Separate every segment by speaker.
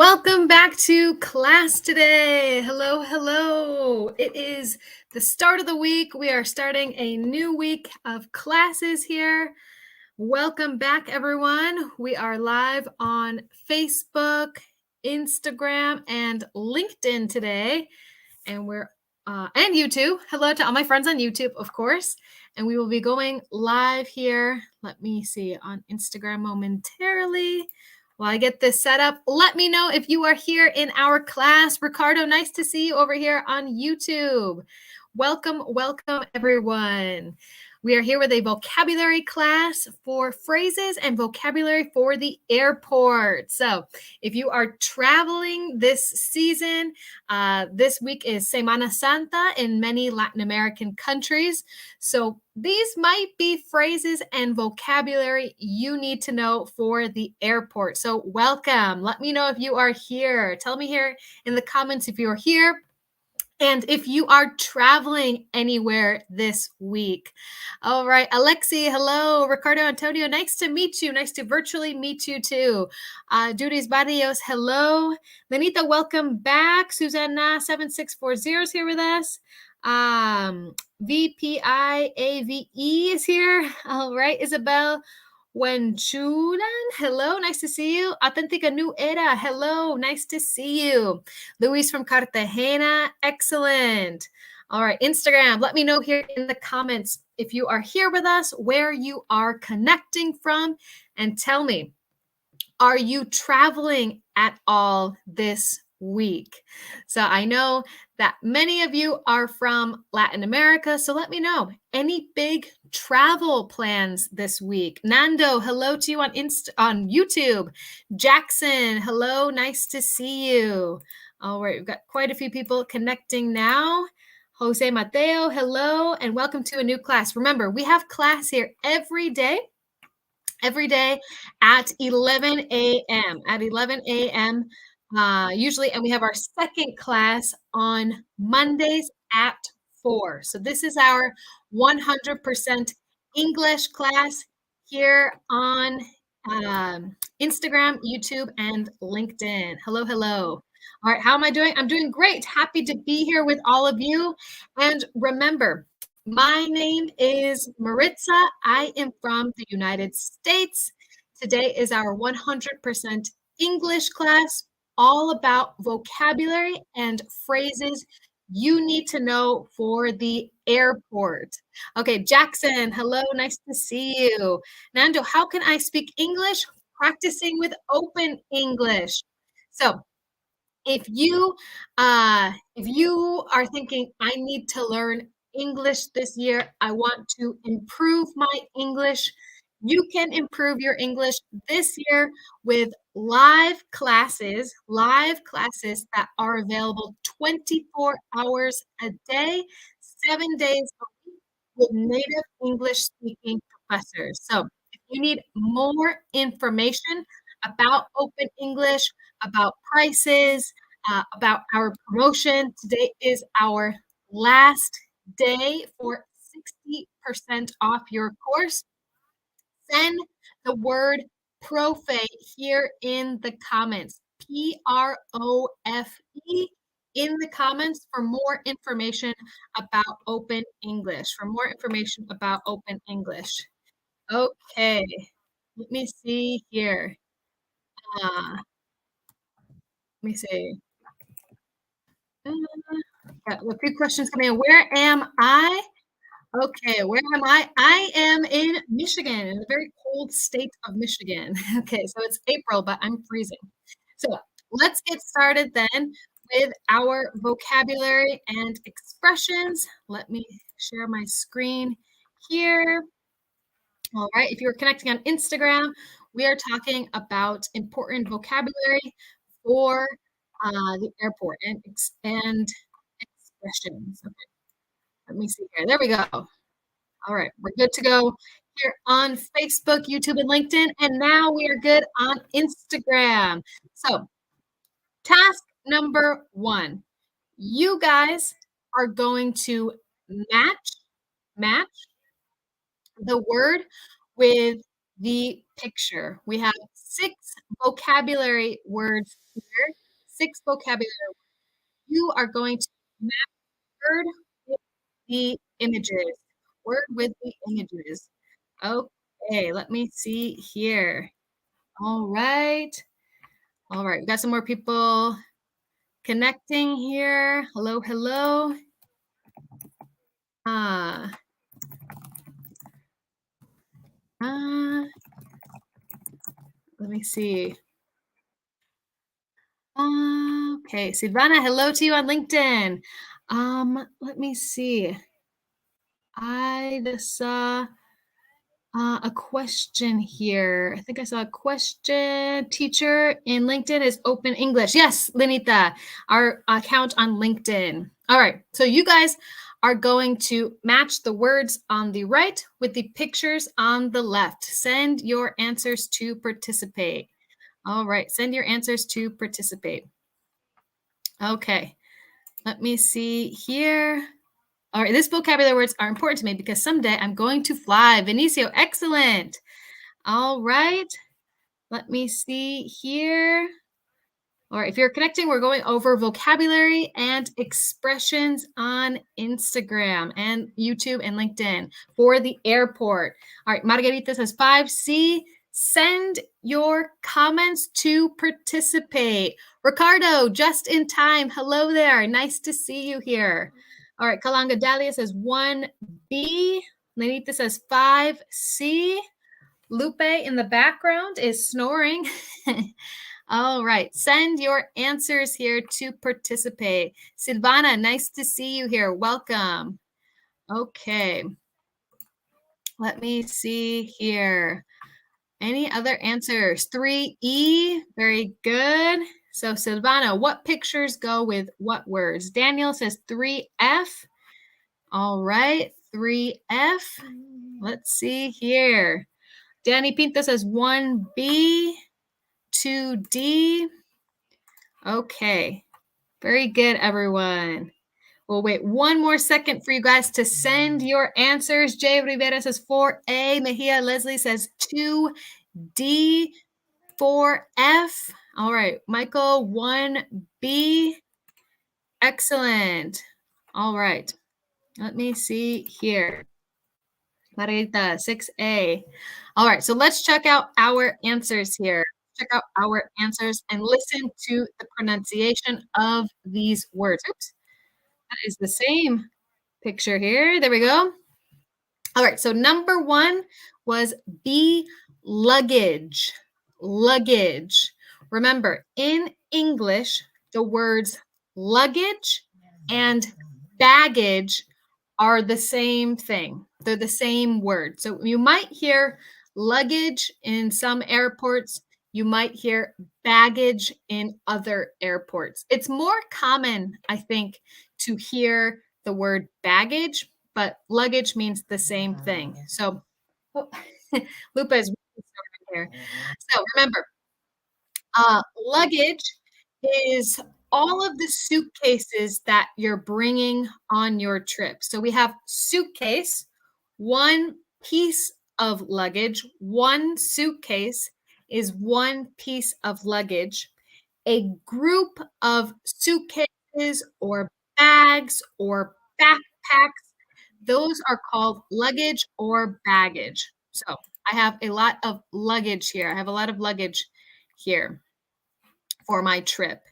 Speaker 1: Welcome back to class today. Hello, hello. It is the start of the week. We are starting a new week of classes here. Welcome back, everyone. We are live on Facebook, Instagram, and LinkedIn today. And YouTube. Hello to all my friends on YouTube, of course. And we will be going live here. Let me see on Instagram momentarily. While I get this set up, let me know if you are here in our class. Ricardo, nice to see you over here on YouTube. Welcome, welcome, everyone. We are here with a vocabulary class for phrases and vocabulary for the airport. So if you are traveling this season, this week is Semana Santa in many Latin American countries. So these might be phrases and vocabulary you need to know for the airport. So welcome. Let me know if you are here. Tell me here in the comments if you are here. And if you are traveling anywhere this week. All right, Alexi, hello. Ricardo Antonio, nice to meet you. Nice to virtually meet you too. Dudes Barrios, hello. Lenita, welcome back. Susanna 7640 is here with us. VPIAVE is here. All right, Isabel Wenchulan, hello, nice to see you. Authentica New Era, hello, nice to see you. Luis from Cartagena, excellent. All right, Instagram, let me know here in the comments if you are here with us, where you are connecting from, and tell me, are you traveling at all this week? So I know that many of you are from Latin America, so let me know any big travel plans this week. Nando, hello to you on YouTube. Jackson, hello, nice to see you. All right, we've got quite a few people connecting now. Jose Mateo, hello, and welcome to a new class. Remember, we have class here every day at 11 a.m. Usually, and we have our second class on Mondays at 4. So this is our 100% English class here on Instagram, YouTube, and LinkedIn. Hello, hello. All right, how am I doing? I'm doing great. Happy to be here with all of you. And remember, my name is Maritza. I am from the United States. Today is our 100% English class, all about vocabulary and phrases you need to know for the airport. Okay, Jackson, hello, nice to see you. Nando, how can I speak English? Practicing with open English. So if you are thinking, I need to learn English this year, I want to improve my English, you can improve your English this year with live classes that are available 24 hours a day, 7 days a week with native English speaking professors. So if you need more information about Open English, about prices, about our promotion. Today is our last day for 60% off your course. Send the word profe here in the comments. PROFE in the comments for more information about Open English. Okay, let me see here. Let me see. Got a few questions coming in. Where am I? Okay, where am I? I am in Michigan, in the very cold state of Michigan. Okay, so it's April, but I'm freezing. So let's get started then with our vocabulary and expressions. Let me share my screen here. All right, if you're connecting on Instagram, we are talking about important vocabulary for the airport and expressions. Okay, let me see here. There we go. All right, we're good to go here on Facebook, YouTube, and LinkedIn. And now we are good on Instagram. So, task number 1. You guys are going to match the word with the picture. We have 6 vocabulary words here, 6 vocabulary. You are going to match word with the images. Word with the images. Okay, let me see here. All right. All right, we got some more people connecting here. Hello, hello. Uh, uh, let me see. Okay, Silvana, hello to you on LinkedIn. Let me see. I just saw a question here. I think I saw a question. Teacher in LinkedIn is Open English. Yes, Lenita, our account on LinkedIn. All right, so you guys are going to match the words on the right with the pictures on the left. Send your answers to participate. All right, send your answers to participate. Okay, let me see here. All right, this vocabulary words are important to me because someday I'm going to fly. Vinicio, excellent. All right, let me see here. All right, if you're connecting, we're going over vocabulary and expressions on Instagram and YouTube and LinkedIn for the airport. All right, Margarita says 5C. Send your comments to participate. Ricardo, just in time. Hello there. Nice to see you here. All right, Kalanga Dahlia says 1B. Lenita says 5C. Lupe in the background is snoring. All right, send your answers here to participate. Silvana, nice to see you here. Welcome. Okay, let me see here. Any other answers? 3E, very good. So Silvana, what pictures go with what words? Daniel says 3F. All right, 3F. Let's see here. Danny Pinto says 1B, 2D. Okay, very good, everyone. We'll wait one more second for you guys to send your answers. Jay Rivera says 4A. Mejia Leslie says 2D, 4F. All right, Michael, 1B. Excellent. All right, let me see here. Marita, 6A. All right, so let's check out our answers here. Check out our answers and listen to the pronunciation of these words. Oops, that is the same picture here. There we go. All right, so number 1 was be luggage. Luggage. Remember, in English, the words luggage and baggage are the same thing. They're the same word. So you might hear luggage in some airports. You might hear baggage in other airports. It's more common, I think, to hear the word baggage, but luggage means the same thing. So, oh, Lupa is here. So remember, luggage is all of the suitcases that you're bringing on your trip. So we have suitcase, one piece of luggage. One suitcase is one piece of luggage. A group of suitcases or bags or backpacks, those are called luggage or baggage. So I have a lot of luggage here. I have a lot of luggage here for my trip.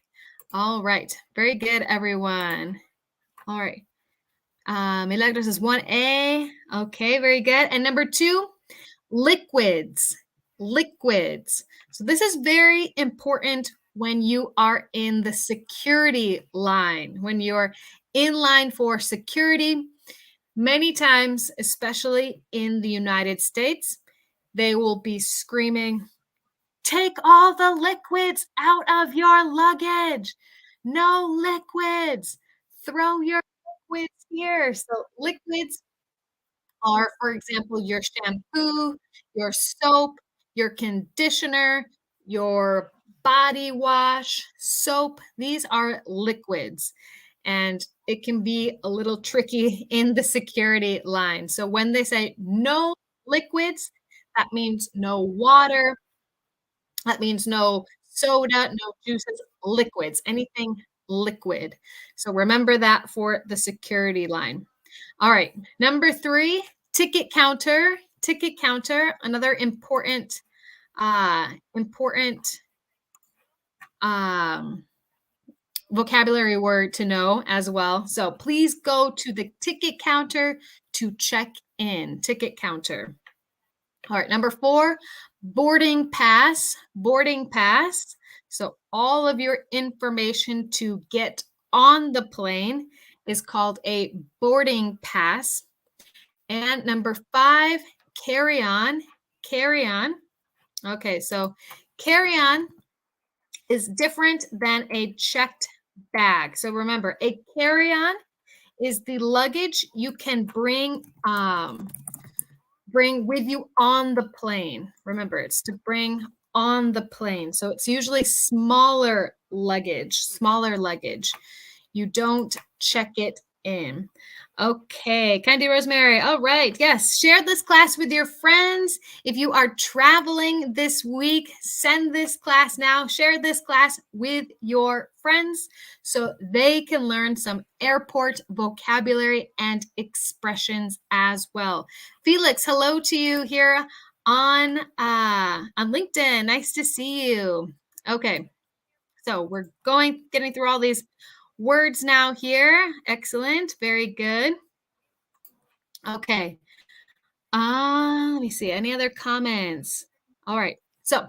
Speaker 1: All right. Very good, everyone. All right. Milagros is 1A. Okay, very good. And number 2, liquids. Liquids. So this is very important when you are in the security line, when you're in line for security. Many times, especially in the United States, they will be screaming, "Take all the liquids out of your luggage. No liquids. Throw your liquids here." So liquids are, for example, your shampoo, your soap, your conditioner, your body wash, soap. These are liquids. And it can be a little tricky in the security line. So when they say no liquids, That means no water. That means no soda, no juices, liquids, anything liquid. So remember that for the security line. All right. Number 3, ticket counter. Ticket counter, another important um, vocabulary word to know as well. So please go to the ticket counter to check in. Ticket counter. All right, number 4, boarding pass. Boarding pass. So all of your information to get on the plane is called a boarding pass. And number 5, carry on. Carry on. Okay, so carry on is different than a checked bag. So remember, a carry on is the luggage you can bring with you on the plane. Remember, it's to bring on the plane. So it's usually smaller luggage, smaller luggage. You don't check it in. Okay, Candy Rosemary. All right. Yes, share this class with your friends. If you are traveling this week, send this class now. Share this class with your friends so they can learn some airport vocabulary and expressions as well. Felix, hello to you here on LinkedIn. Nice to see you. Okay. So we're getting through all these words now here. Excellent. Very good. Okay. Let me see. Any other comments? All right. So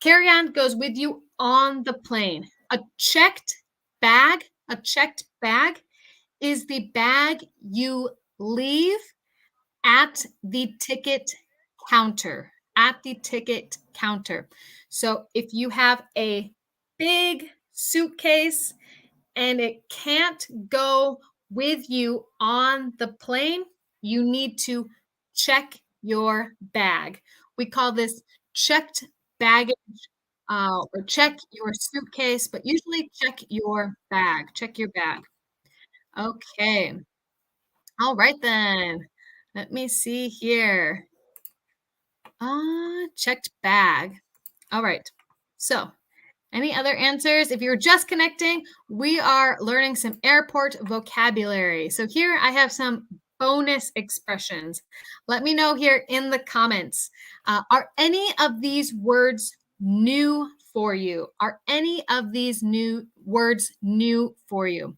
Speaker 1: carry-on goes with you on the plane. A checked bag is the bag you leave at the ticket counter. At the ticket counter. So if you have a big suitcase and it can't go with you on the plane, you need to check your bag. We call this checked baggage or check your suitcase, but usually check your bag. Check your bag. Okay. All right then. Let me see here. Checked bag. All right. So any other answers? If you're just connecting, we are learning some airport vocabulary. So here I have some bonus expressions. Let me know here in the comments. Are any of these words new for you? Are any of these new words new for you?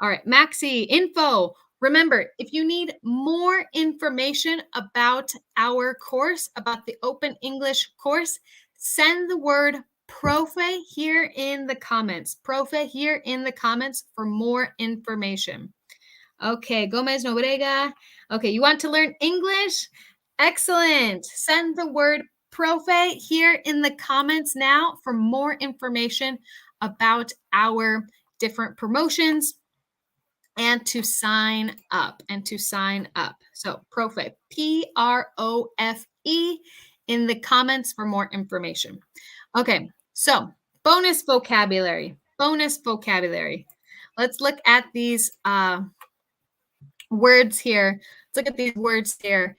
Speaker 1: All right, Maxi, info. Remember, if you need more information about our course, about the Open English course, send the word profe here in the comments. Profe here in the comments for more information. Okay, Gomez Nobrega. Okay, you want to learn English? Excellent. Send the word profe here in the comments now for more information about our different promotions and to sign up So profe, Profe in the comments for more information. Okay, so bonus vocabulary. Let's look at these words here. Let's look at these words here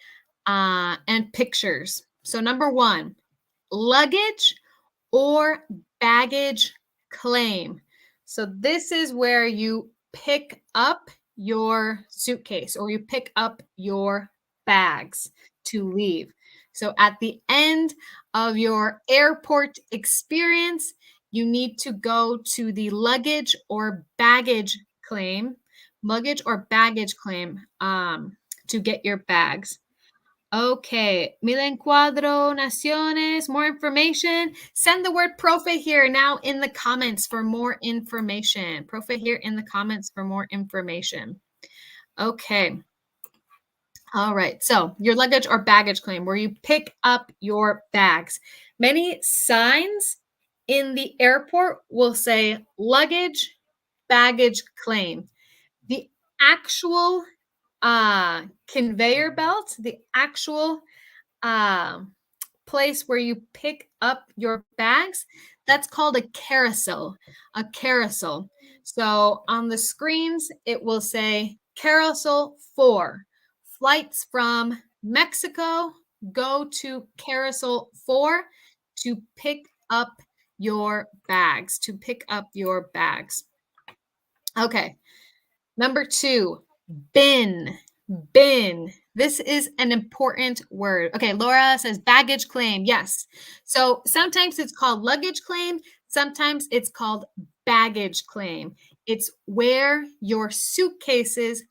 Speaker 1: and pictures. So number 1, luggage or baggage claim. So this is where you pick up your suitcase or you pick up your bags to leave. So at the end of your airport experience, you need to go to the luggage or baggage claim, to get your bags. Okay, Milen Cuadro, Naciones, more information. Send the word profe here now in the comments for more information. Profe here in the comments for more information. Okay. All right. So your luggage or baggage claim, where you pick up your bags. Many signs in the airport will say luggage, baggage claim. The actual conveyor belt, the actual place where you pick up your bags, that's called a carousel. So on the screens, it will say carousel 4, flights from Mexico go to carousel 4 to pick up your bags, to pick up your bags. Okay. Number 2, bin. Bin. This is an important word. Okay, Laura says baggage claim. Yes. So sometimes it's called luggage claim, sometimes it's called baggage claim. It's where your suitcases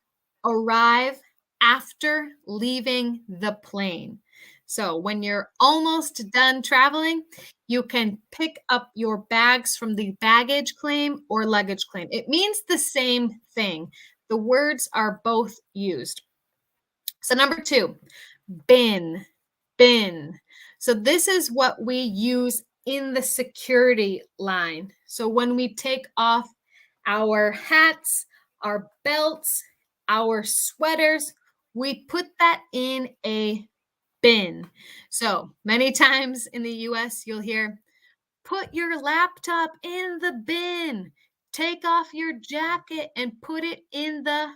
Speaker 1: arrive after leaving the plane. So when you're almost done traveling, you can pick up your bags from the baggage claim or luggage claim. It means the same thing. The words are both used. So number 2, bin, bin. So this is what we use in the security line. So when we take off our hats, our belts, our sweaters, we put that in a bin. So many times in the US, you'll hear, put your laptop in the bin. Take off your jacket and put it in the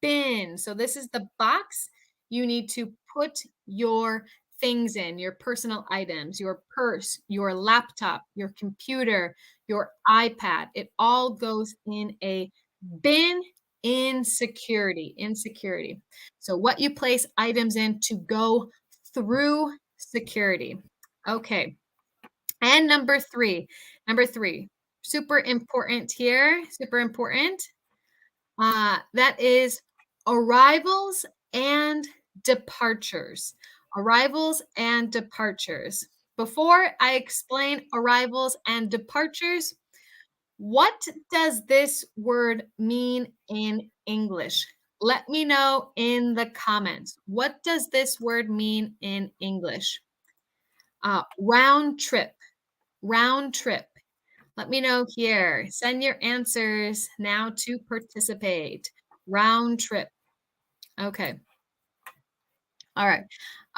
Speaker 1: bin. So, this is the box you need to put your things in, your personal items, your purse, your laptop, your computer, your iPad. It all goes in a bin in security. In security. So, what you place items in to go through security. Okay. And number 3, super important here, super important. That is arrivals and departures. Arrivals and departures. Before I explain arrivals and departures, what does this word mean in English? Let me know in the comments. What does this word mean in English? Round trip, round trip. Let me know here. Send your answers now to participate. Round trip. Okay. All right.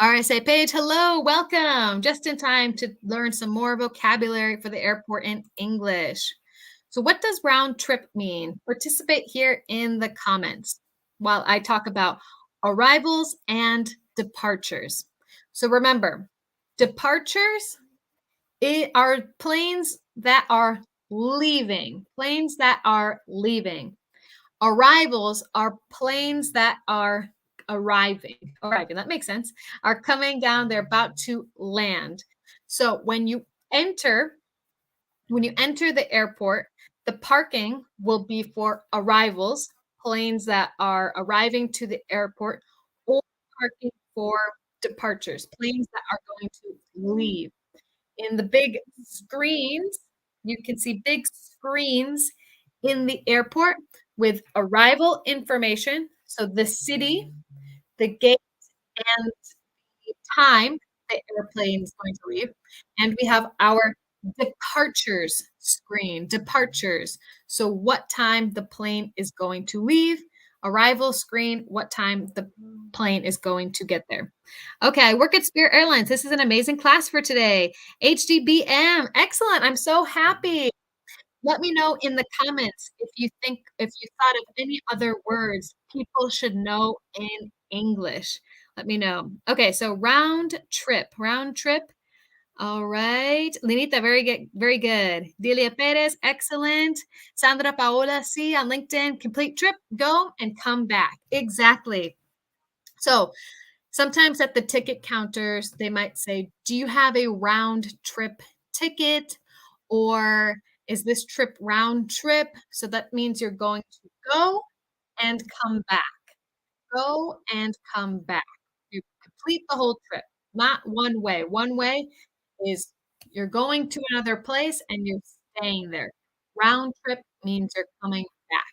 Speaker 1: RSA page, hello, welcome. Just in time to learn some more vocabulary for the airport in English. So, what does round trip mean? Participate here in the comments while I talk about arrivals and departures. So, remember, departures are planes that are leaving, planes that are leaving. Arrivals are planes that are arriving. Arriving, that makes sense. Are coming down, they're about to land. So enter, when you enter the airport, the parking will be for arrivals, planes that are arriving to the airport, or parking for departures, planes that are going to leave. In the big screens, you can see big screens in the airport with arrival information, so the city, the gate, and the time the airplane is going to leave, and we have our departures screen, departures. So what time the plane is going to leave, arrival screen, what time the plane is going to get there. Okay, I work at Spirit Airlines. This is an amazing class for today. HDBM, excellent. I'm so happy. Let me know in the comments if you thought of any other words people should know in English. Let me know. Okay, so round trip, round trip. All right. Linita, very good, very good. Delia Perez, excellent. Sandra Paola, see on LinkedIn, complete trip, go and come back. Exactly. So sometimes at the ticket counters, they might say, do you have a round trip ticket? Or is this trip round trip? So that means you're going to go and come back. Go and come back. You complete the whole trip, not one way. One way is you're going to another place and you're staying there. Round trip means you're coming back.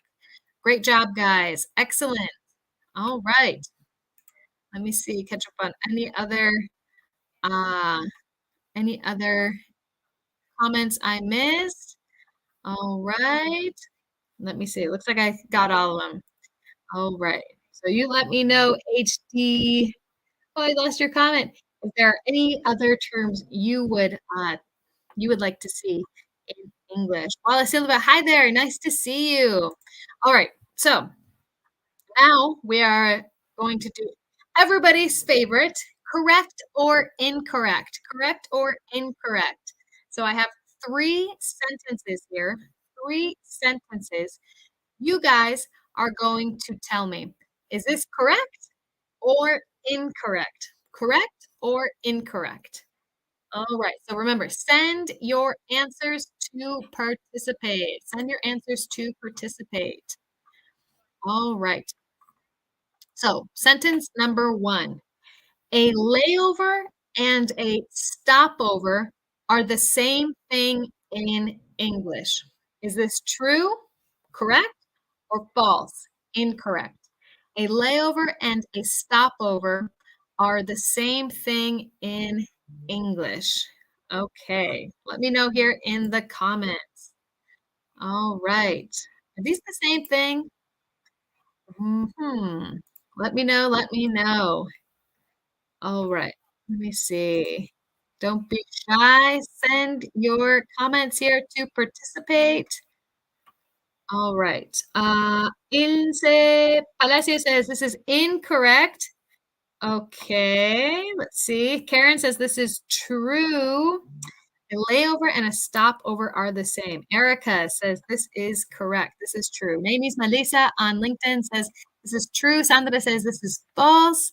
Speaker 1: Great job, guys. Excellent. All right. Let me see, catch up on uh any other comments I missed. All right. Let me see. It looks like I got all of them. All right. So you let me know, HD. Oh, I lost your comment. If there are any other terms you would like to see in English. Wala Silva, hi there. Nice to see you. All right. So now we are going to do everybody's favorite Correct or incorrect? Correct or incorrect? So I have 3 sentences here, 3 sentences. You guys are going to tell me, is this correct or incorrect? Correct or incorrect? All right. So remember, send your answers to participate. Send your answers to participate. All right. So, sentence number 1. A layover and a stopover are the same thing in English. Is this true, correct, or false? Incorrect. A layover and a stopover are the same thing in English. Okay, let me know here in the comments. All right. Are these the same thing? Let me know, let me know. All right. Let me see. Don't be shy. Send your comments here to participate. All right. Ilse Palacio says this is incorrect. Okay, let's see. Karen says this is true. A layover and a stopover are the same. Erica says this is correct. This is true. Name's Melissa on LinkedIn says this is true. Sandra says this is false.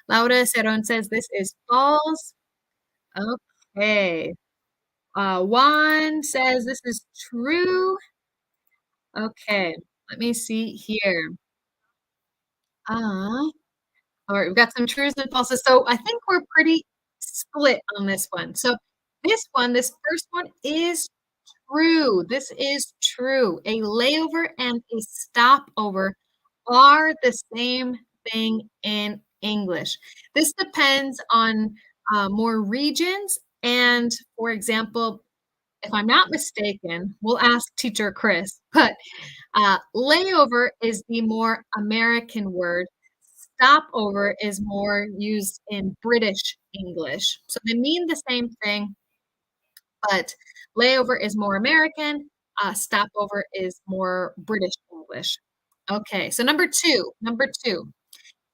Speaker 1: Laura Ceron says this is false. Okay. Juan says this is true. Okay. Let me see here. Uh, all right, we've got some trues and falses. So I think we're pretty split on this one. So this first one is true. This is true. A layover and a stopover are the same thing in English. This depends on more regions. And for example, if I'm not mistaken, we'll ask teacher Chris, but layover is the more American word. Stopover is more used in British English. So they mean the same thing, but layover is more American, stopover is more British English. Okay, so number two,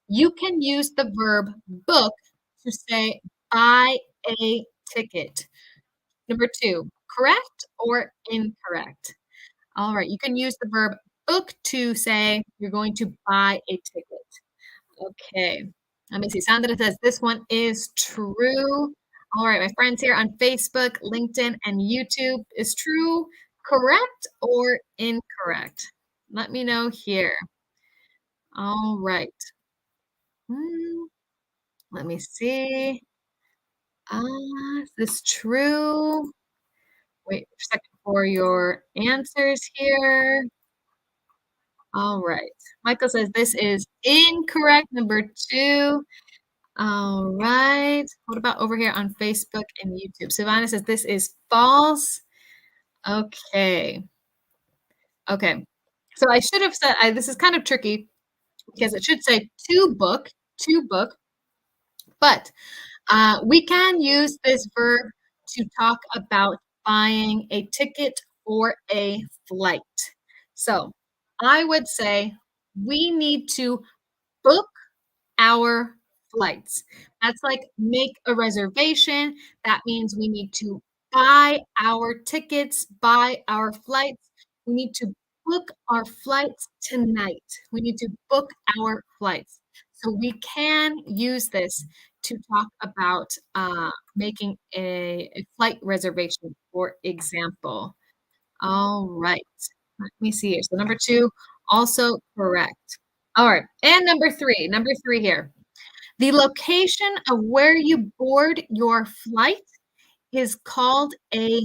Speaker 1: you can use the verb book to say buy a ticket. Number 2, correct or incorrect? All right, you can use the verb book to say you're going to buy a ticket. Okay. Let me see. Sandra says this one is true. All right, my friends here on Facebook, LinkedIn, and YouTube is true, correct, or incorrect? Let me know here. All right. Hmm, let me see. Is this true? Wait a second for your answers here. All right. Michael says this is incorrect, number 2. All right. What about over here on Facebook and YouTube? Savannah says this is false. Okay. Okay. So I should have said this is kind of tricky because it should say to book, but we can use this verb to talk about buying a ticket for a flight. So I would say we need to book our flights. That's like make a reservation. That means we need to buy our tickets, buy our flights. We need to book our flights tonight. We need to book our flights. So we can use this to talk about making a flight reservation, for example. All right. Let me see here. So number 2, also correct. All right. And number 3 here. The location of where you board your flight is called a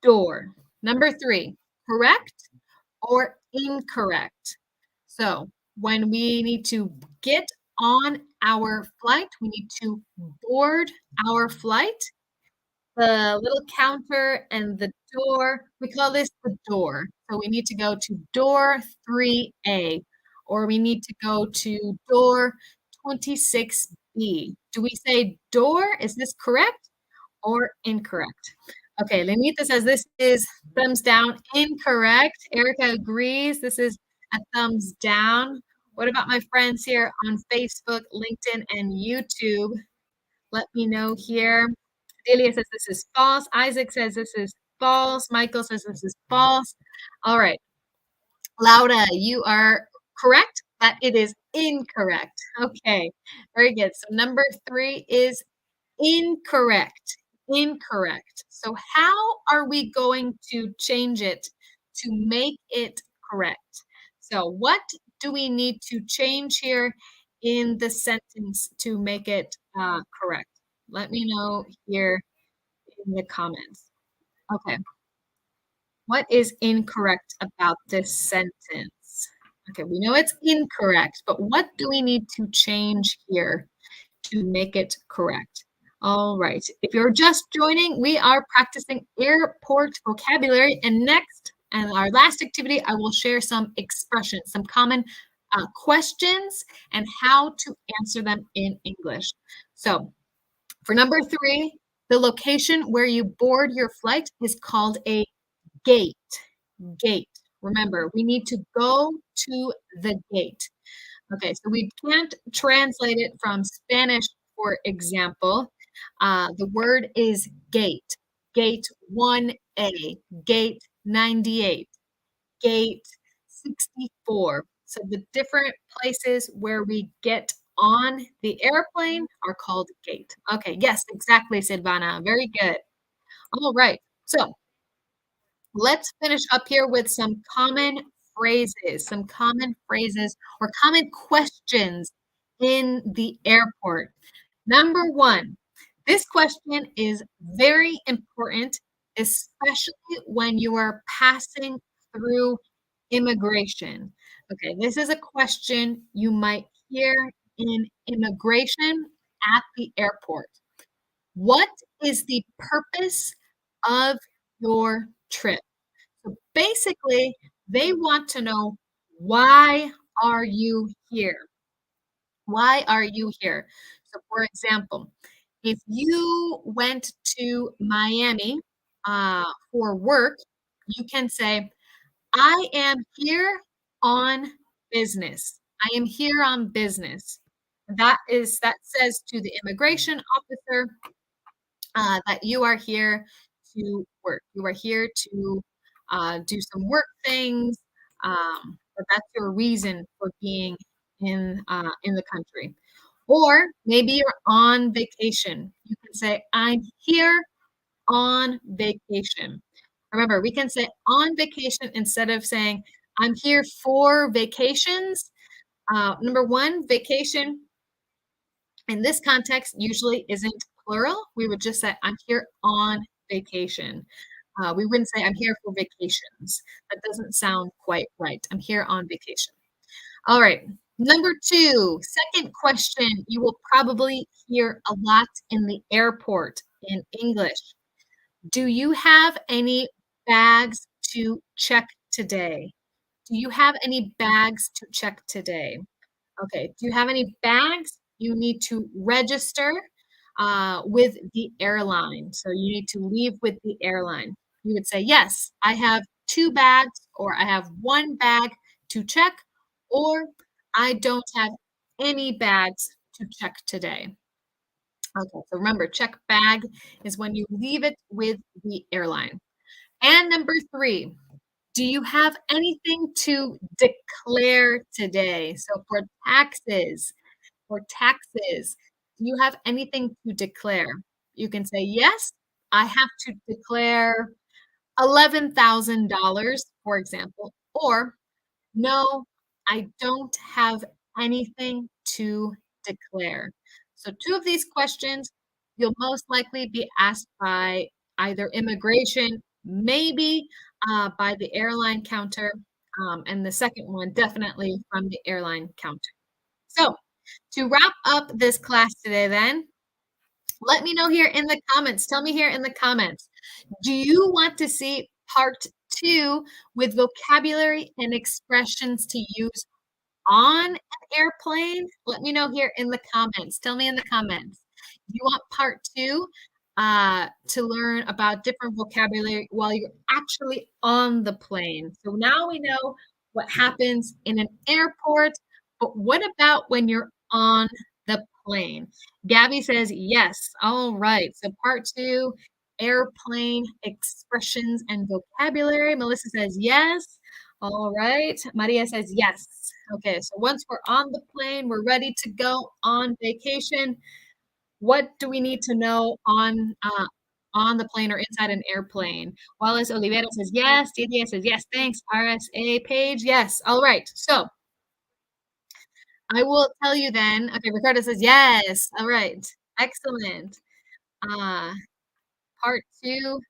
Speaker 1: door. Number 3, correct or incorrect? So, when we need to get on our flight, we need to board our flight. The little counter and the door, we call this the door. So we need to go to door 3A, or we need to go to door 26B. Do we say door? Is this correct or incorrect? Okay, Lenita says this is thumbs down, incorrect. Erica agrees. This is a thumbs down. What about my friends here on Facebook, LinkedIn, and YouTube? Let me know here. Delia says this is false. Isaac says this is false. Michael says this is false. All right. Laura, you are correct that it is incorrect. Okay. Very good. So number 3 is incorrect. Incorrect. So how are we going to change it to make it correct? So what do we need to change here in the sentence to make it correct? Let me know here in the comments. Okay. What is incorrect about this sentence? Okay, we know it's incorrect, but what do we need to change here to make it correct? All right. If you're just joining, we are practicing airport vocabulary. And next, and our last activity, I will share some expressions, some common questions, and how to answer them in English. So, for number 3, the location where you board your flight is called a gate. Gate. Remember, we need to go to the gate. Okay, so we can't translate it from Spanish, for example. The word is gate. Gate 1A, gate 98, gate 64. So the different places where we get on the airplane are called gate. Okay, yes, exactly, Silvana. Very good. All right. So let's finish up here with some common phrases or common questions in the airport. Number 1, this question is very important, especially when you are passing through immigration. Okay, this is a question you might hear in immigration at the airport. What is the purpose of your trip? So basically, they want to know, why are you here? Why are you here? So, for example, if you went to Miami for work, you can say, I am here on business. I am here on business. That says to the immigration officer that you are here to work. You are here to do some work things, but that's your reason for being in the country. Or maybe you're on vacation. You can say, "I'm here on vacation." Remember, we can say on vacation instead of saying, "I'm here for vacations." Number one, vacation in this context usually isn't plural. We would just say, I'm here on vacation. We wouldn't say, I'm here for vacations. That doesn't sound quite right. I'm here on vacation. All right. Number 2, second question you will probably hear a lot in the airport in English. Do you have any bags to check today? Do you have any bags to check today? Okay. Do you have any bags? You need to register with the airline. So you need to leave with the airline. You would say, yes, I have 2 bags, or I have 1 bag to check, or I don't have any bags to check today. Okay. So remember, check bag is when you leave it with the airline. And number 3, do you have anything to declare today? So for taxes, do you have anything to declare? You can say, yes, I have to declare $11,000, for example, or no, I don't have anything to declare. So 2 of these questions you'll most likely be asked by either immigration, maybe by the airline counter, and the second one definitely from the airline counter. So, to wrap up this class today then, let me know here in the comments. Tell me here in the comments, do you want to see part 2 with vocabulary and expressions to use on an airplane? Let me know here in the comments. Tell me in the comments. Do you want part 2 to learn about different vocabulary while you're actually on the plane? So now we know what happens in an airport, but what about when you're on the airplane. Gabby says yes. All right. So part two, airplane expressions and vocabulary. Melissa says yes. All right. Maria says yes. Okay. So once we're on the plane, we're ready to go on vacation. What do we need to know on the plane or inside an airplane? Wallace Oliveira says yes. Didier says yes. Thanks. RSA page. Yes. All right. So I will tell you then. Okay, Ricardo says yes. All right. Excellent. Uh, part two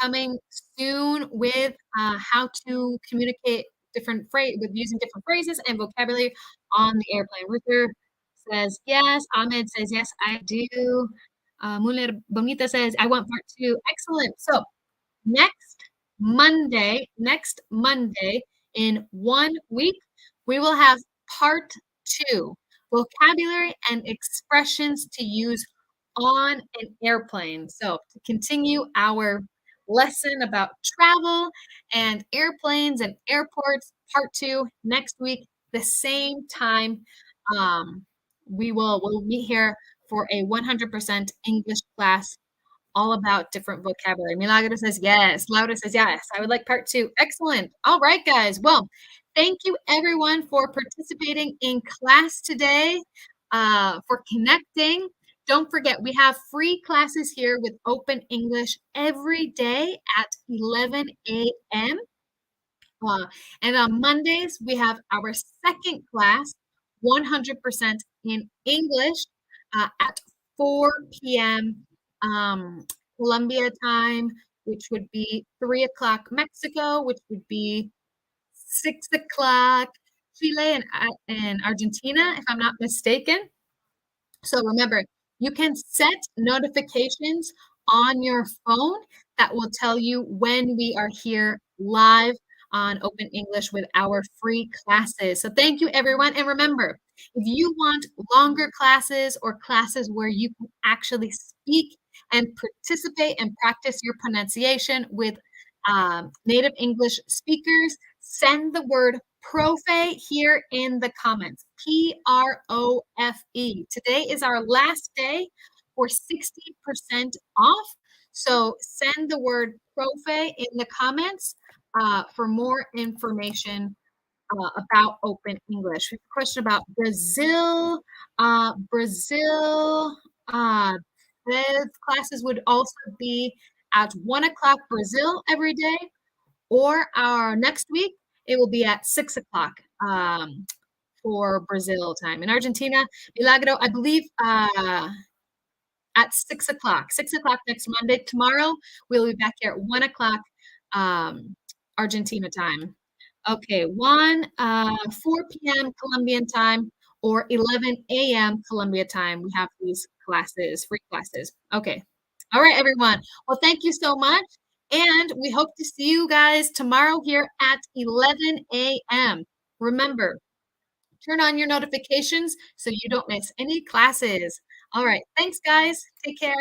Speaker 1: coming soon with how to communicate different phrase with using different phrases and vocabulary on the airplane. Ruther says yes. Ahmed says yes, I do. Muller Bonita says I want part two. Excellent. So next Monday, in 1 week, we will have part two, vocabulary and expressions to use on an airplane. So to continue our lesson about travel and airplanes and airports, part two, next week, the same time. Um, we'll meet here for a 100% English class all about different vocabulary. Milagro says yes. Laura says yes. I would like part two. Excellent. All right, guys. Well, thank you everyone for participating in class today, for connecting. Don't forget, we have free classes here with Open English every day at 11 a.m. Uh, and on Mondays, we have our second class, 100% in English, at 4 p.m. Colombia time, which would be 3 o'clock Mexico, which would be 6 o'clock Chile and Argentina, if I'm not mistaken. So remember, you can set notifications on your phone that will tell you when we are here live on Open English with our free classes. So thank you, everyone. And remember, if you want longer classes or classes where you can actually speak and participate and practice your pronunciation with native English speakers, send the word Profe here in the comments. Profe. Today is our last day for 60% off. So send the word Profe in the comments for more information about Open English. We have a question about Brazil. Brazil, the classes would also be at 1 o'clock Brazil every day, or our next week, it will be at 6 o'clock for Brazil time. In Argentina, Milagro, I believe at 6 o'clock. 6 o'clock next Monday. Tomorrow, we'll be back here at 1 o'clock Argentina time. Okay, 4 p.m. Colombian time or 11 a.m. Colombia time. We have these classes, free classes. Okay. All right, everyone. Well, thank you so much. And we hope to see you guys tomorrow here at 11 a.m. Remember, turn on your notifications so you don't miss any classes. All right. Thanks, guys. Take care.